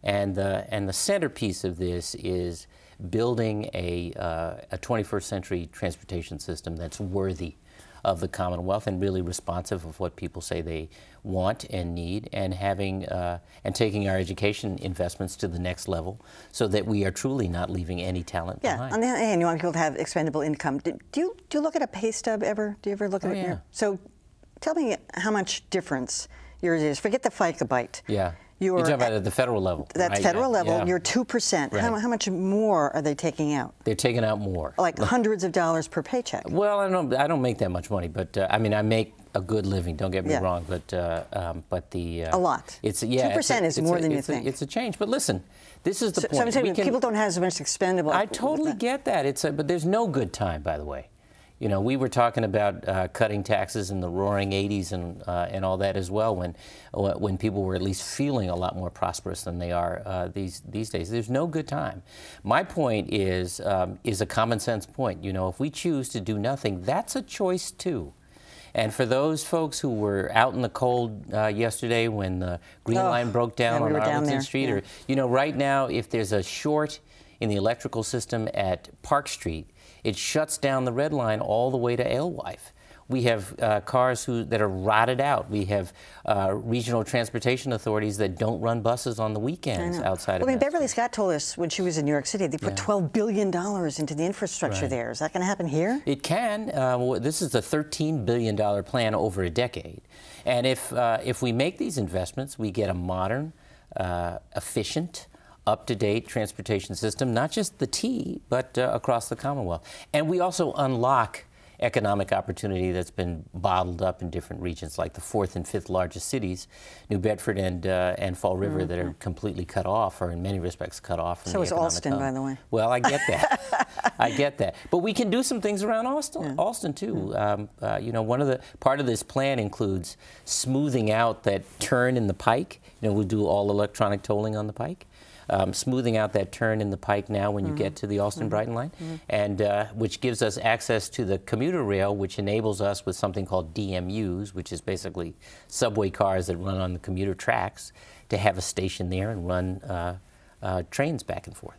And the centerpiece of this is building a 21st century transportation system that's worthy of the Commonwealth and really responsive of what people say they want and need, and having and taking our education investments to the next level so that we are truly not leaving any talent behind. On the other hand, you want people to have expendable income. Do you look at a pay stub ever? Do you ever look at it? Yeah. So tell me how much difference yours is. Forget the FICA bite. Yeah. You're talking about at the federal level. That's right? federal level. Yeah. You're 2%. Right. How much more are they taking out? They're taking out more. Like hundreds of dollars per paycheck. Well, I don't make that much money, but I mean, I make a good living. Don't get me wrong, but the a lot. It's 2% is more than you think. It's a change, but listen, this is the point. So I'm saying people don't have as much expendable. I totally get that. But there's no good time, by the way. You know, we were talking about cutting taxes in the roaring '80s and all that as well, when people were at least feeling a lot more prosperous than they are these days. There's no good time. My point is a common sense point. You know, if we choose to do nothing, that's a choice too. And for those folks who were out in the cold yesterday when the Green Line broke down on Arlington Street, or you know, right now, if there's a short in the electrical system at Park Street, it shuts down the red line all the way to Alewife. We have cars that are rotted out. We have regional transportation authorities that don't run buses on the weekends outside of. I mean, Beverly Scott told us when she was in New York City, they put $12 billion into the infrastructure there. Is that going to happen here? It can. This is a $13 billion plan over a decade. And if we make these investments, we get a modern, efficient, up-to-date transportation system, not just the T, but across the Commonwealth. And we also unlock economic opportunity that's been bottled up in different regions, like the 4th and 5th largest cities, New Bedford and Fall River, that are completely cut off, or in many respects cut off from the economic hub. So is Austin, by the way. Well, I get that. I get that. But we can do some things around Austin too. You know, part of this plan includes smoothing out that turn in the Pike. You know, we'll do all electronic tolling on the Pike. Smoothing out that turn in the Pike now when you get to the Austin-Brighton line, and which gives us access to the commuter rail, which enables us with something called DMUs, which is basically subway cars that run on the commuter tracks, to have a station there and run trains back and forth.